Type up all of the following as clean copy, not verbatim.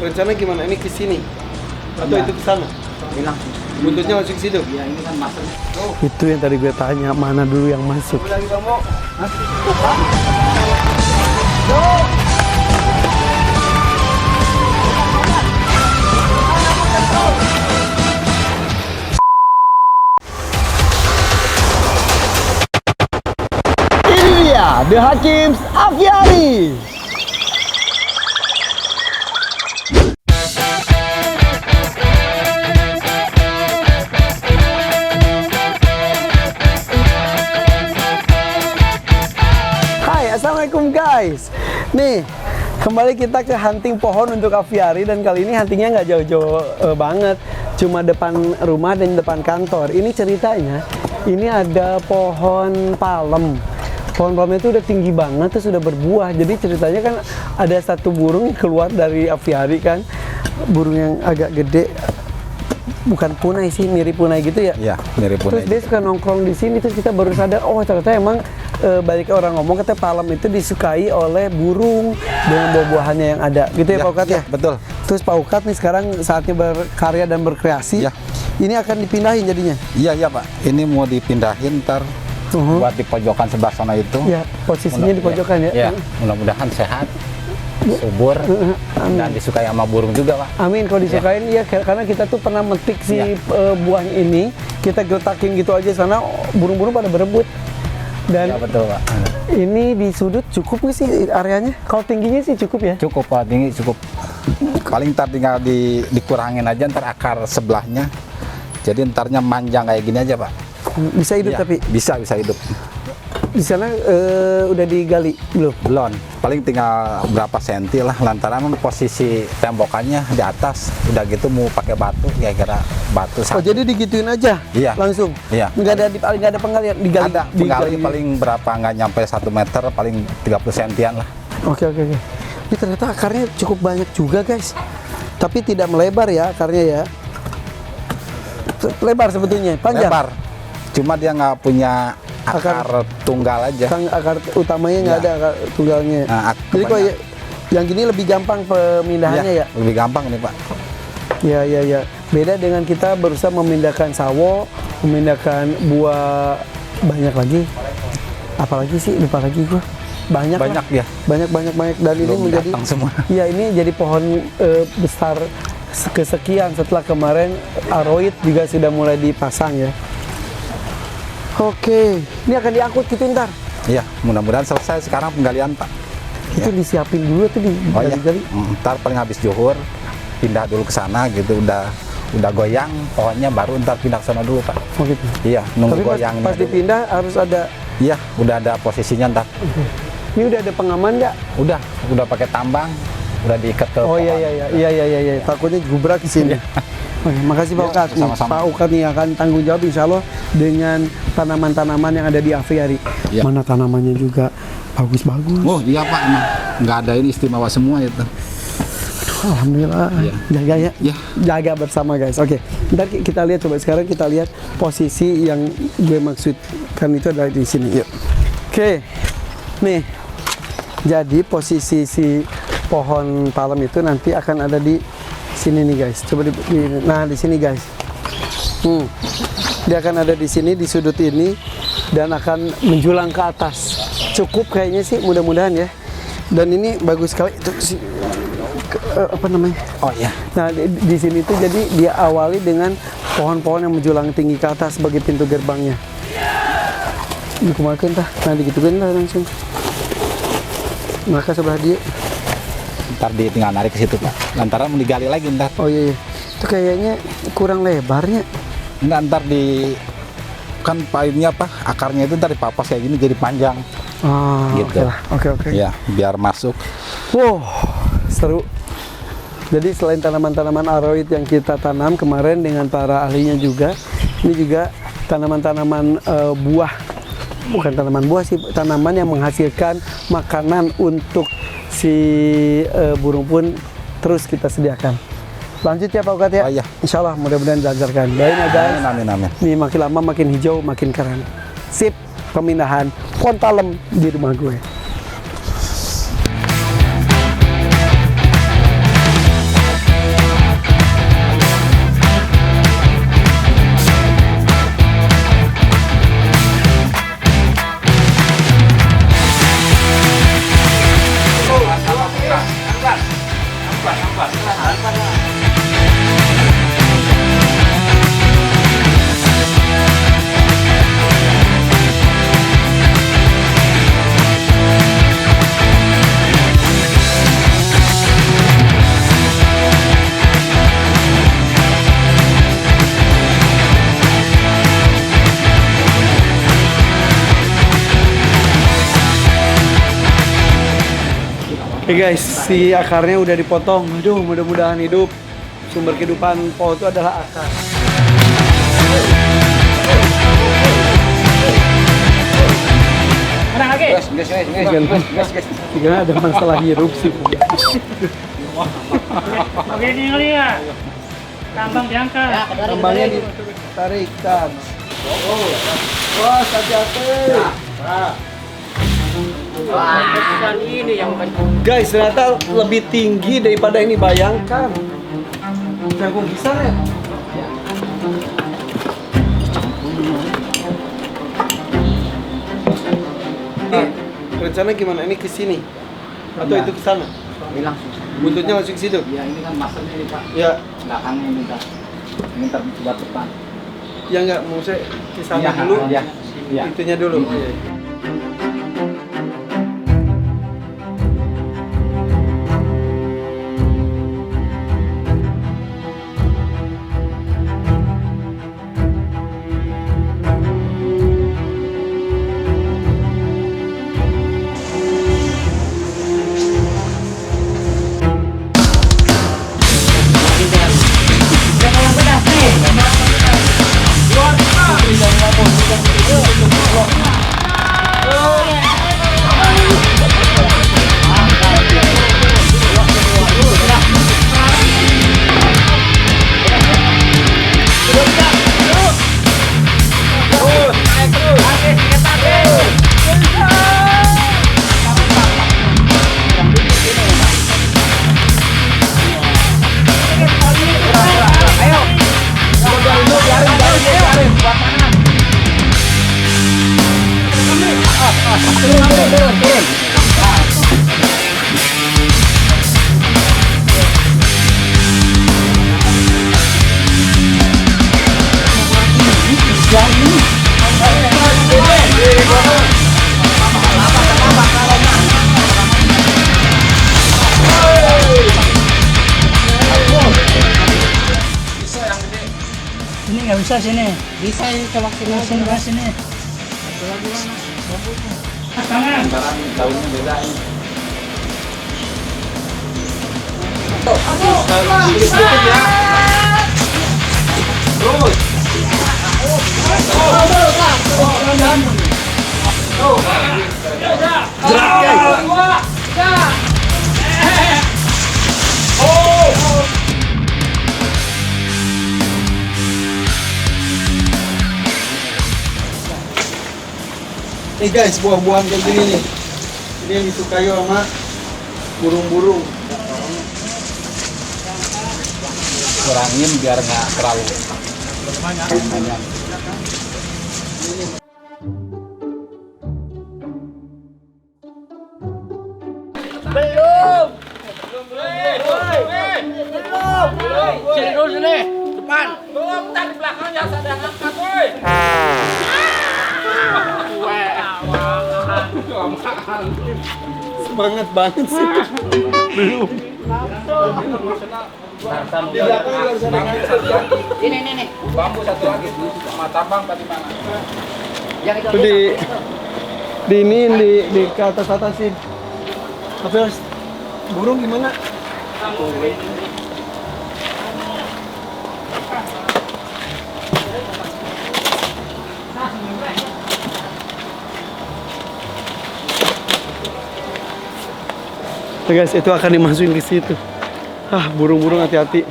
rencana gimana? Ini ke sini atau itu ke sana? Bilang Buntutnya masuk ke situ. ya ini kan masuk. Itu yang tadi gue tanya, mana dulu yang masuk? Ini dia The Hakims Aviary. Hai, assalamualaikum guys. Nih, kembali kita ke hunting pohon untuk aviary dan kali ini huntingnya nggak jauh-jauh banget, cuma depan rumah dan depan kantor. Ini ceritanya, ini ada pohon palem. Pohon palem itu udah tinggi banget, terus udah berbuah. Jadi ceritanya kan ada satu burung keluar dari aviary kan, burung yang agak gede, bukan punai sih, mirip punai gitu ya. Iya, mirip punai. Terus dia suka nongkrong di sini, terus kita baru sadar, oh ternyata emang banyak orang ngomong katanya palem itu disukai oleh burung dengan buah-buahannya yang ada, gitu ya, Pak Ukat ya? Betul. Terus Pak Ukat nih sekarang saatnya berkarya dan berkreasi. Ya. Ini akan dipindahin jadinya. Iya Pak. Ini mau dipindahin ntar buat di pojokan sebelah sana itu. Ya, posisinya di pojokan ya. Iya. Mudah-mudahan sehat, subur, dan disukai sama burung juga, Pak. Amin, kalau disukain ya, karena kita tuh pernah metik si buah ini, kita geletakin gitu aja sana, burung-burung pada berebut. Dan Ya betul, Pak. ini di sudut cukup nggak sih areanya? Kalau tingginya sih cukup ya? Cukup, Pak. Tinggi cukup. Paling ntar tinggal dikurangin aja ntar akar sebelahnya. Jadi ntarnya manjang kayak gini aja, Pak. Bisa hidup Iya, tapi bisa hidup. di sana udah digali belum? Belum. Paling tinggal berapa senti lah, lantaran posisi tembokannya di atas. Udah gitu mau pakai batu, kira-kira batu Oh satu. jadi digituin aja? Iya. Langsung? Iya. Nggak ada penggalian? Digali? Ada penggali paling berapa, nggak nyampe 1 meter, paling 30 sentian lah. Oke. Ini ternyata akarnya cukup banyak juga guys. Tapi tidak melebar ya akarnya ya. Lebar sebetulnya, panjang. Lebar. Cuma dia nggak punya akar tunggal aja. Akar utamanya nggak Iya. ada akar tunggalnya. Nah, Jadi kok yang gini lebih gampang pemindahannya ya? Lebih gampang nih, Pak. Ya. Beda dengan kita berusaha memindahkan sawo, memindahkan buah banyak lagi. Apalagi sih, lupa lagi gua. Banyak ya. Banyak dan ini Belum menjadi datang semua. Iya, ini jadi pohon besar kesekian setelah kemarin aroid juga sudah mulai dipasang ya. Oke, ini akan diangkut gitu ntar. Iya, mudah-mudahan selesai sekarang penggalian, Pak. Itu disiapin dulu tuh Oh iya. digali. Ntar paling habis zuhur pindah dulu ke sana gitu, udah goyang pohonnya, baru ntar pindah ke sana dulu, Pak. Oh gitu. Iya, nunggu Tapi goyangnya pas dulu. dipindah harus ada. Iya, udah ada posisinya ntar. Ini udah ada pengaman nggak? Udah pakai tambang, udah diikat ke Oh pohon. iya. Takutnya gubrak di sini. Oke, makasih Pak Iya, Ukat. Nih, sama-sama. Pak Ukat nih akan tanggung jawab insya Allah dengan tanaman-tanaman yang ada di aviary. Iya. Mana tanamannya juga bagus-bagus. Oh iya, Pak, emang nggak ada ini istimewa semua itu. Alhamdulillah. Iya. Jaga ya. Iya. Jaga bersama guys. Oke. Ntar kita lihat, coba sekarang kita lihat posisi yang gue maksudkan itu adalah di sini. Yuk. Oke. Nih. Jadi posisi si pohon palem itu nanti akan ada di sini nih guys. Coba nah di sini guys. Dia akan ada di sini di sudut ini dan akan menjulang ke atas. Cukup kayaknya sih, mudah-mudahan ya. Dan ini bagus sekali itu apa namanya? Oh iya. Nah di sini tuh jadi dia awali dengan pohon-pohon yang menjulang tinggi ke atas sebagai pintu gerbangnya. Dikumakan tah, nah digituin lah langsung. Maka sebelah dia. Ntar tinggal narik ke situ, Pak. Lantaran mau digali lagi ntar. Oh iya. Itu kayaknya kurang lebarnya. Enggak, ntar kan painnya apa? Akarnya itu ntar dipapas kayak gini jadi panjang. Ah, Gitu. Oke. Ya, biar masuk. Wow, seru. Jadi selain tanaman-tanaman aroid yang kita tanam kemarin dengan para ahlinya juga, ini juga tanaman-tanaman buah. Bukan tanaman buah sih, tanaman yang menghasilkan makanan untuk si burung pun terus kita sediakan. Lanjut ya Pak Ukat ya. Oh, iya. Insya Allah mudah-mudahan dilancarkan. Doain ya guys. Amin. Nih makin lama makin hijau, makin keren. Sip, pemindahan pohon palem di rumah gue. Oke guys, si akarnya udah dipotong. Aduh, mudah-mudahan hidup. Sumber kehidupan pohon itu adalah akar. Menang lagi. Jika ada masalah hirup sih. Oke, ini ya. Tambang diangkat. Tambangnya ditarikan. Wah, hati-hati. Wah, ini yang Guys, ternyata lebih tinggi daripada yang dibayangkan. Jagung besar ya? Rencana gimana? Ini ke sini? Atau itu ke sana? Bilang Buntutnya masuk ke situ? ya ini kan masanya nih Pak, Ya, belakangnya ini terbuat depan. ya nggak, mau saya ke sana Iya, dulu. iya, iya. Itunya dulu. Iya. Ini nggak bisa sini. Bisa ini coba sini. Sini sini. Tangan. Daunnya beda ini. Nih guys, buah-buahan kayak gini nih. Ini yang disukai sama burung-burung. Kurangin biar nggak terlalu banyak. Sini dulu sini. Depan. Belum, ntar di belakangnya ada angkat, woi. Semangat banget sih. Belum. Ini. Bambu satu lagi sama tambang tadi mana? Itu di ini di ke atas-atasin. Tapi harus burung gimana? Tuh guys, itu akan dimasukin ke situ. Ah, burung-burung hati-hati.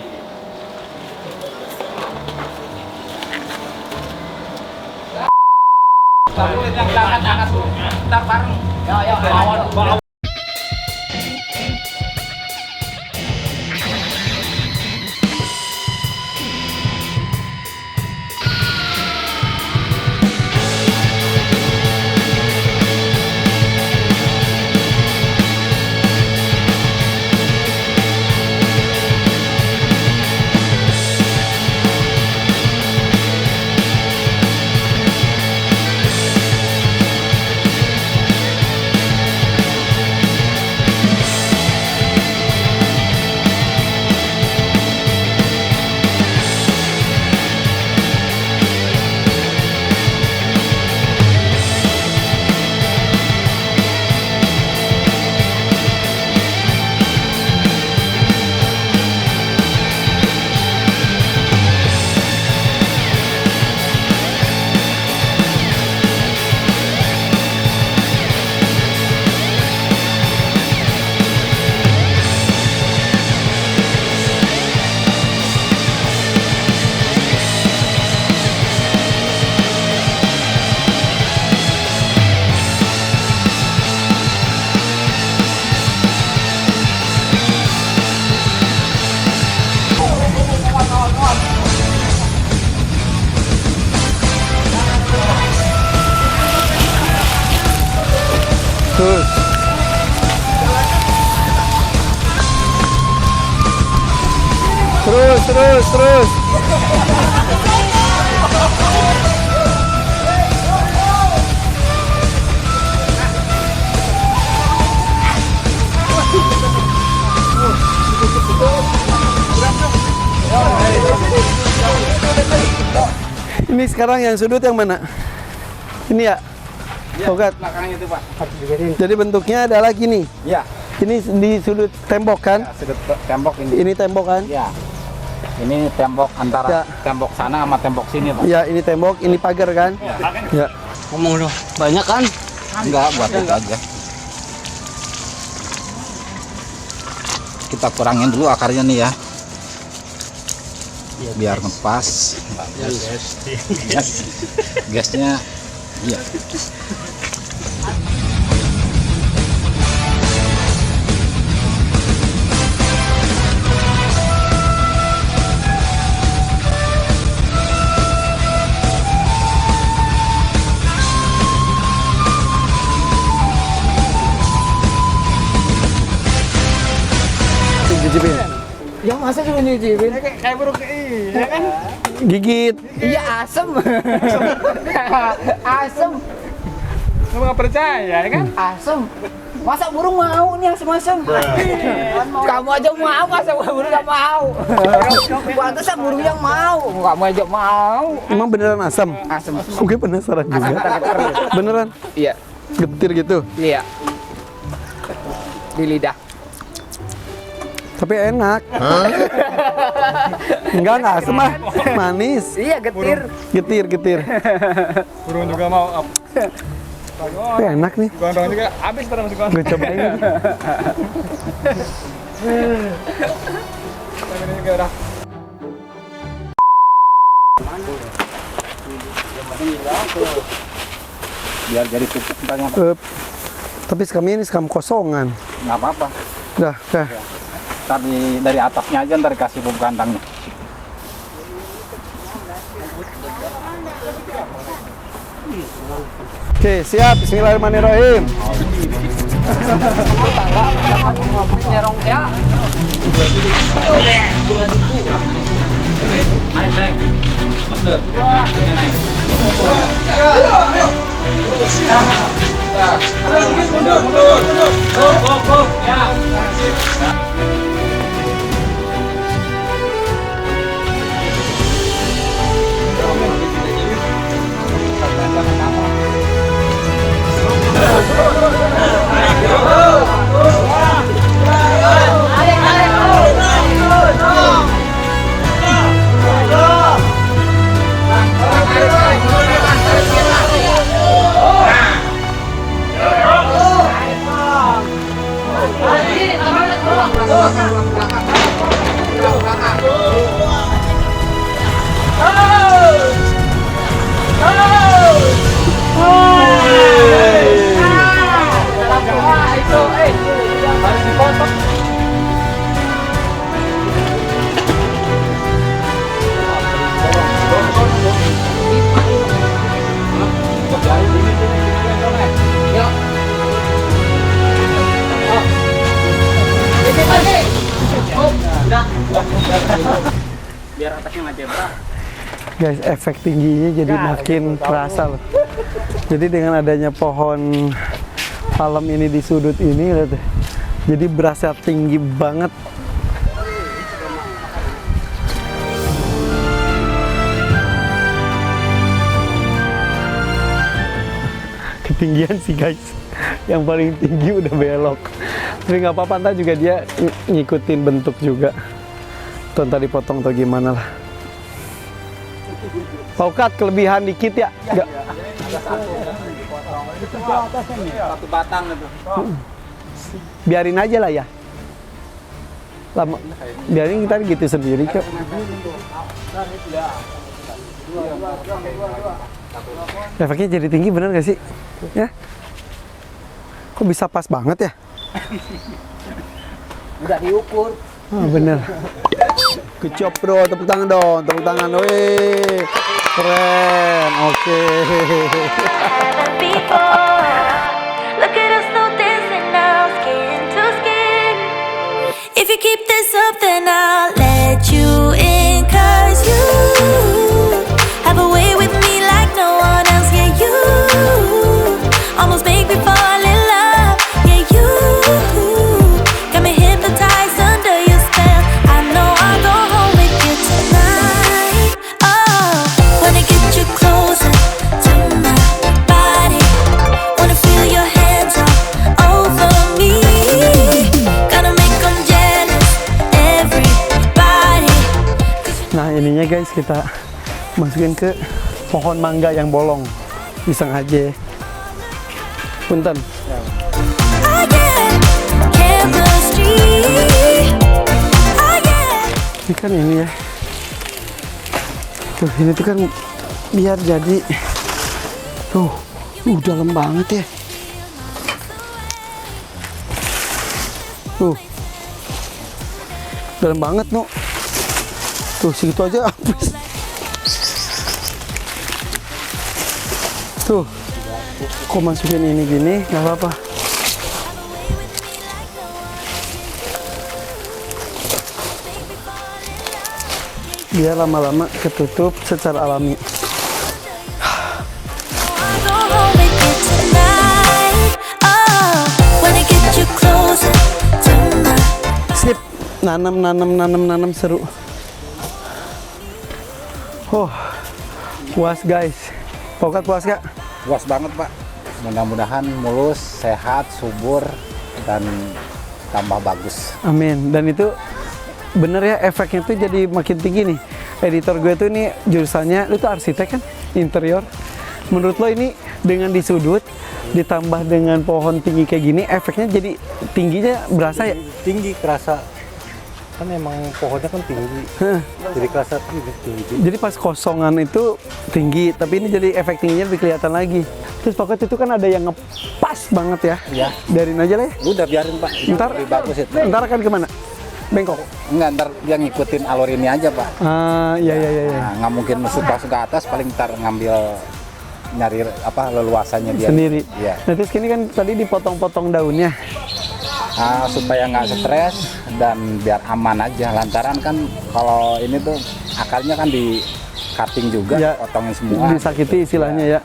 Ntar bareng. Ya, bawa. Terus. Terus. Ini sekarang yang sudut yang mana? Ini ya? Oke. Belakangnya itu Pak. Jadi bentuknya adalah gini. Iya. Ini di sudut tembok kan? Sudut tembok ini. Ini tembok kan? Iya. Ini tembok antara Ya. tembok sana sama tembok sini Pak. Ya, ini tembok, ini pagar kan? Ya. Ngomong dong. Banyak kan? Enggak, buat itu aja. Kita kurangin dulu akarnya nih ya. Biar ngepas. Gasnya iya. Cicipin. Ya masa cuma nyicipin? Kayak buruk ya kan? Gigit. Iya asem. Asem. Kamu nggak percaya ya kan? Asem. Masa burung mau nih asem-asem? Kamu aja mau, masa burung nggak mau? Pantesan burung yang mau. Kamu aja mau. Emang beneran asam? Asem. Oke, penasaran juga. Beneran? Iya. Getir gitu. Iya. Di lidah. Tapi enak. Enggak asam ah. Manis. Iya getir. Getir. Burung juga mau. Tapi enak nih. Gondong juga habis pada masuk gondong. Gue cobain. Ini juga udah. Biar jadi pupuk entarnya. Tapi sekamnya ini sekam kosongan. Nggak apa-apa. Dah. Ntar dari atasnya aja ntar dikasih pupuk kandangnya. Oke, siap. Bismillahirrahmanirrahim. Nyerong ya. Biar atasnya nggak jebrak. Guys, efek tingginya jadi makin terasa loh. Jadi dengan adanya pohon palem ini di sudut ini, lihat deh. Jadi berasa tinggi banget. Ketinggian sih guys, yang paling tinggi udah belok. Tapi nggak apa-apa, ntar juga dia ngikutin bentuk juga. Tuh ntar dipotong atau gimana lah. Paukat kelebihan dikit ya? Nggak. Satu batang itu. Biarin aja lah ya. Lama, biarin kita gitu sendiri kok. Efeknya jadi tinggi bener gak sih? Ya? Kok bisa pas banget ya? Udah diukur. Ah, bener. Good job bro, tepuk tangan dong, tepuk tangan. Wih, keren, oke. Before, look at us, no keep this up, then I'll let you in. 'Cause you have a way with me like no one else. Yeah, you almost make me fall in love. Yeah, you got me hypnotized under your spell. I know I'll go home with you tonight. Oh, wanna get you closer to my body. Wanna feel your hands all over me. Gotta make them jealous, everybody. Nah ininya guys kita masukin ke pohon mangga yang bolong. Iseng aja. Punten. Oh yeah, chemistry. Oh yeah. Ini kan ini ya. Tuh ini tuh kan biar jadi. Tuh, dalam banget ya. Tuh. Dalam banget, no. Tuh, segitu aja habis. Tuh. Kok masukin ini gini, nggak apa-apa. Biar lama-lama ketutup secara alami. Go home with you tonight. Oh, wanna get you closer to my. Sip, nanam seru. Oh, puas guys. Pokat puas gak? Puas banget Pak. Mudah-mudahan mulus, sehat, subur, dan tambah bagus. Amin. Dan itu bener ya, efeknya tuh jadi makin tinggi nih. Editor gue tuh ini jurusannya, lu tuh arsitek kan, interior. Menurut lo ini dengan di sudut ditambah dengan pohon tinggi kayak gini, efeknya jadi tingginya berasa ya? Tinggi kerasa, kan emang pohonnya kan tinggi, jadi kerasa tinggi. Jadi pas kosongan itu tinggi, tapi ini jadi efek tingginya lebih kelihatan lagi. Terus pokoknya itu kan ada yang ngepas banget ya? Iya. Biarin aja lah ya. Udah biarin Pak, Ntar, lebih bagus itu. ntar akan kemana? Bengkok? Enggak, ntar dia ngikutin alur ini aja Pak. Iya. Nah, nggak mungkin langsung ke atas, paling ntar ngambil nyari apa leluasannya dia Sendiri. Iya. Nah terus ini kan tadi dipotong-potong daunnya. Nah, supaya nggak stres dan biar aman aja. Lantaran kan kalau ini tuh akarnya kan di cutting juga, Ya, potongin semua. disakiti istilahnya ya.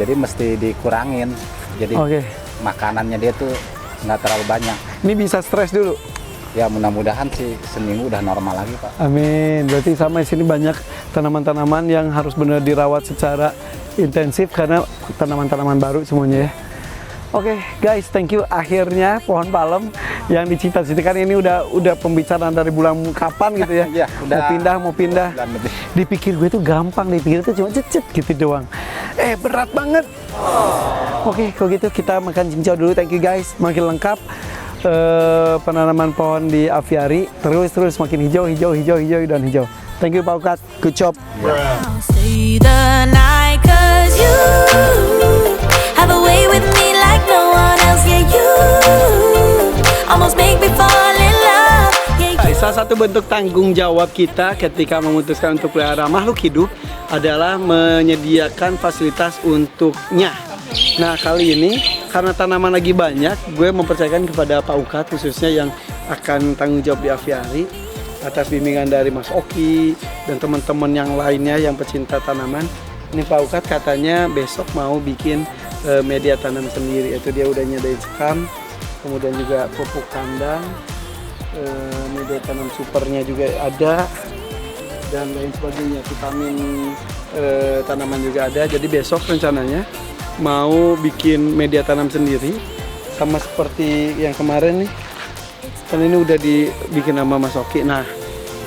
Jadi mesti dikurangin. Jadi Oke. makanannya dia tuh nggak terlalu banyak. Ini bisa stres dulu. Ya mudah-mudahan sih seminggu udah normal lagi Pak. Amin. Berarti sama di sini banyak tanaman-tanaman yang harus benar dirawat secara intensif karena tanaman-tanaman baru semuanya ya. Oke, guys, thank you. Akhirnya pohon palem yang dicita-citakan ini udah pembicaraan dari bulan kapan gitu ya. Iya, udah mau pindah. bulan lebih. Dipikir gue tuh gampang, dipikir tuh cuma cecet gitu doang. Berat banget. Oke, kalau gitu kita makan cincau dulu. Thank you guys. Makin lengkap penanaman pohon di aviari. Terus makin hijau dan hijau. Thank you Pak Ukat. Good job. Stay the night, 'cause you have a way with me like no one else. Yeah, you almost make me fall in love. Yeah, you. Salah satu bentuk tanggung jawab kita ketika memutuskan untuk pelihara makhluk hidup adalah menyediakan fasilitas untuknya. Nah kali ini karena tanaman lagi banyak, gue mempercayakan kepada Pak Ukat khususnya yang akan tanggung jawab di aviari atas bimbingan dari Mas Oki dan teman-teman yang lainnya yang pecinta tanaman. Ini Pak Ukat katanya besok mau bikin media tanam sendiri, yaitu dia udah nyadain sekam, kemudian juga pupuk kandang, media tanam supernya juga ada, dan lain sebagainya, vitamin tanaman juga ada. Jadi besok rencananya mau bikin media tanam sendiri, sama seperti yang kemarin nih, kan ini udah dibikin sama Mas Oki. Nah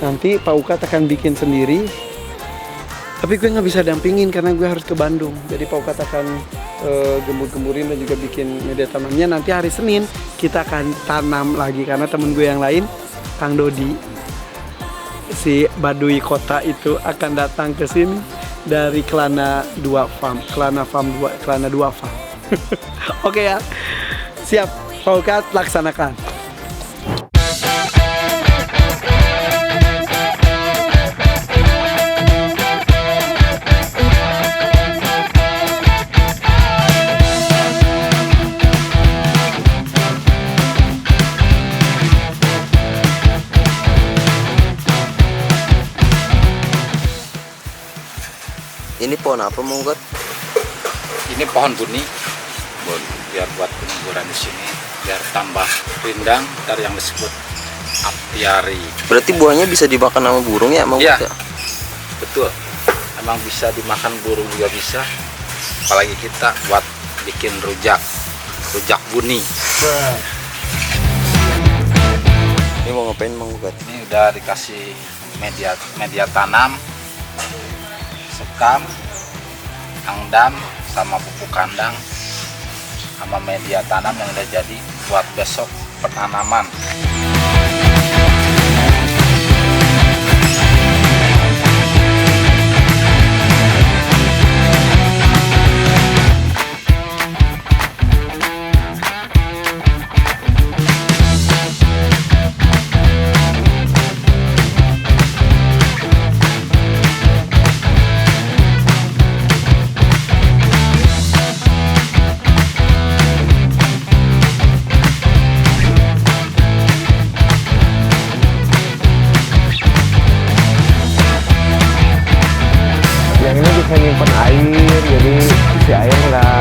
nanti Pak Ukat akan bikin sendiri, tapi gue nggak bisa dampingin karena gue harus ke Bandung. Jadi Pak Ukat akan gembur-gemburin dan juga bikin media tanamnya. Nanti hari Senin kita akan tanam lagi karena temen gue yang lain, Kang Dodi, si Baduy Kota itu akan datang ke sini dari Kelana 2 Farm. Oke ya. Siap. Pak Ukat, laksanakan. Ini pohon apa Monggot? Ini pohon buni. Biar buat penguburan di sini, biar tambah rindang dari yang disebut apiari. Berarti buahnya bisa dimakan sama burung ya Monggot? Iya. Ya? Betul. Emang bisa dimakan burung juga bisa. Apalagi kita buat bikin rujak buni. Ini mau ngapain Monggot? Ini udah dikasih media tanam, sekam, angdan, sama pupuk kandang, sama media tanam yang udah jadi buat besok penanaman. Yang ini bisa nyimpen air, jadi isi air nggak